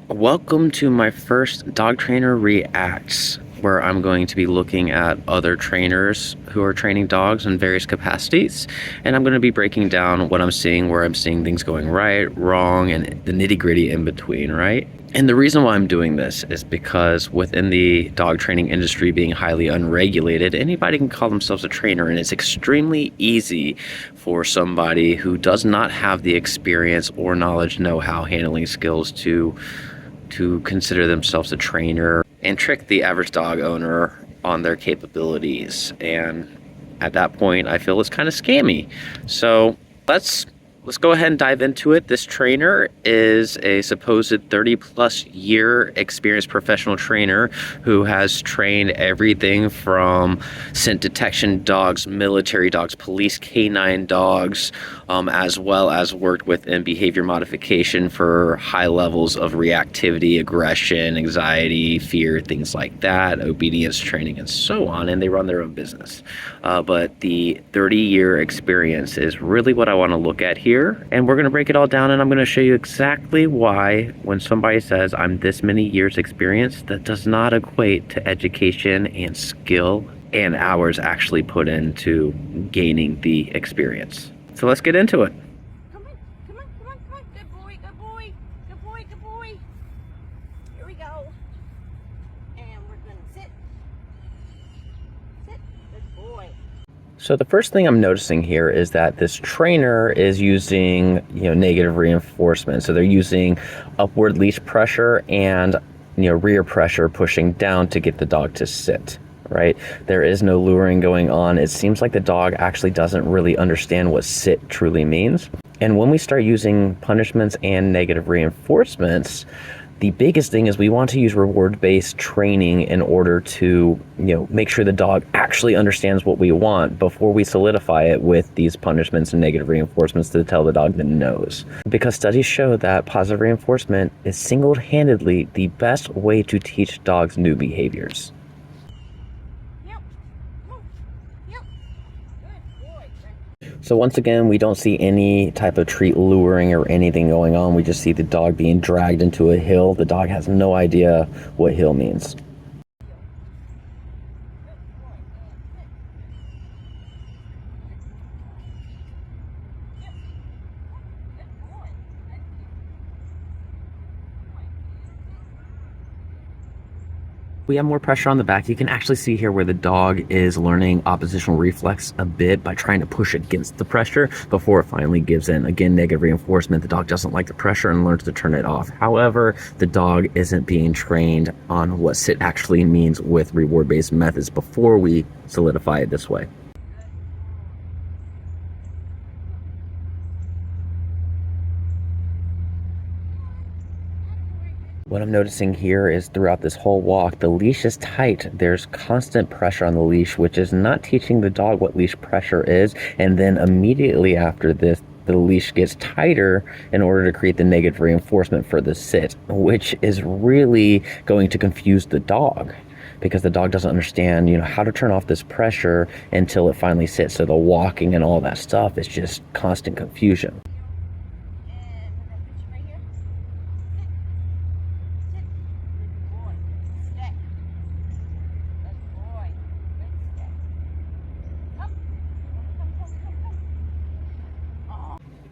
Welcome to my first Dog Trainer Reacts, where I'm going to be looking at other trainers who are training dogs in various capacities, and I'm going to be breaking down what I'm seeing, where I'm seeing things going right, wrong, and the nitty-gritty in between, right? And the reason why I'm doing this is because within the dog training industry being highly unregulated, anybody can call themselves a trainer, and it's extremely easy for somebody who does not have the experience or knowledge, know-how, handling skills to consider themselves a trainer and trick the average dog owner on their capabilities. And at that point, I feel it's kind of scammy. So let's go ahead and dive into it. This trainer is a supposed 30+ year experienced professional trainer who has trained everything from scent detection dogs, military dogs, police canine dogs, as well as worked within behavior modification for high levels of reactivity, aggression, anxiety, fear, things like that, obedience training, and so on. And they run their own business. But the 30-year experience is really what I want to look at here. And we're going to break it all down, and I'm going to show you exactly why when somebody says I'm this many years experience, that does not equate to education and skill and hours actually put into gaining the experience. So let's get into it. Come on, come on, come on, come on. Good boy, good boy, good boy, good boy. Here we go. And we're going to sit. Sit. Good boy. So the first thing I'm noticing here is that this trainer is using, negative reinforcement. So they're using upward leash pressure and, rear pressure pushing down to get the dog to sit, right? There is no luring going on. It seems like the dog actually doesn't really understand what sit truly means. And when we start using punishments and negative reinforcements, the biggest thing is we want to use reward-based training in order to, make sure the dog actually understands what we want before we solidify it with these punishments and negative reinforcements to tell the dog the no's. Because studies show that positive reinforcement is single-handedly the best way to teach dogs new behaviors. Yep. Yep. Good boy. So once again, we don't see any type of treat luring or anything going on. We just see the dog being dragged into a hill. The dog has no idea what hill means. We have more pressure on the back. You can actually see here where the dog is learning oppositional reflex a bit by trying to push against the pressure before it finally gives in. Again, negative reinforcement. The dog doesn't like the pressure and learns to turn it off. However, the dog isn't being trained on what sit actually means with reward-based methods before we solidify it this way. What I'm noticing here is throughout this whole walk, the leash is tight. There's constant pressure on the leash, which is not teaching the dog what leash pressure is. And then immediately after this, the leash gets tighter in order to create the negative reinforcement for the sit, which is really going to confuse the dog because the dog doesn't understand, how to turn off this pressure until it finally sits. So the walking and all that stuff is just constant confusion.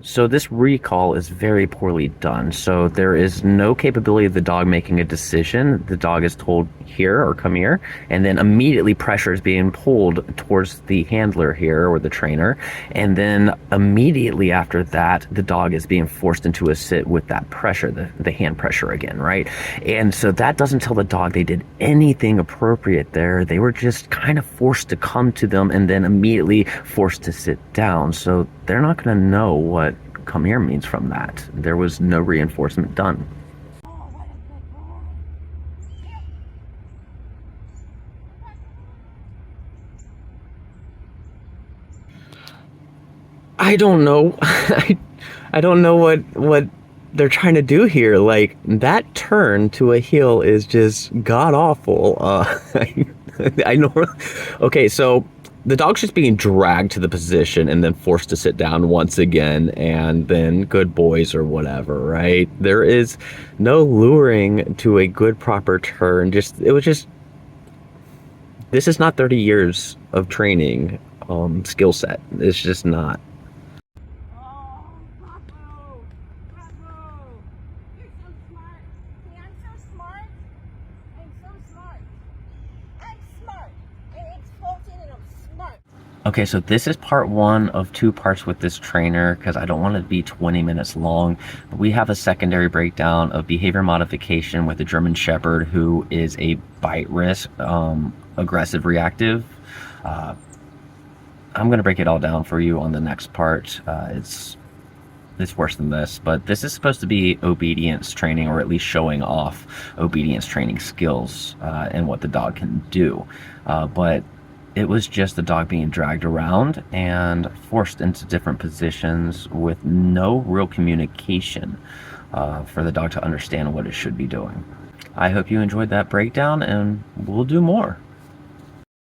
So this recall is very poorly done. So there is no capability of the dog making a decision. The dog is told here or come here, and then immediately pressure is being pulled towards the handler here or the trainer. And then immediately after that, the dog is being forced into a sit with that pressure, the hand pressure again, right? And so that doesn't tell the dog they did anything appropriate there. They were just kind of forced to come to them and then immediately forced to sit down. So they're not going to know what come here means from that. There was no reinforcement done. Oh, what a good boy. I don't know. I don't know what they're trying to do here. Like, that turn to a heel is just god awful. I know. Okay, so the dog's just being dragged to the position and then forced to sit down once again, and then good boys or whatever, right? There is no luring to a good proper turn. This is not 30 years of training skill set. It's just not. Oh, Bravo! Bravo! You're so smart. See, I'm so smart. I'm so smart. I'm smart. And it's Fulton and I'm smart. Okay, so this is part one of 2 parts with this trainer because I don't want it to be 20 minutes long. But we have a secondary breakdown of behavior modification with a German Shepherd who is a bite risk, aggressive reactive. I'm going to break it all down for you on the next part. It's worse than this, but this is supposed to be obedience training, or at least showing off obedience training skills and what the dog can do. But it was just the dog being dragged around and forced into different positions with no real communication for the dog to understand what it should be doing. I hope you enjoyed that breakdown, and we'll do more.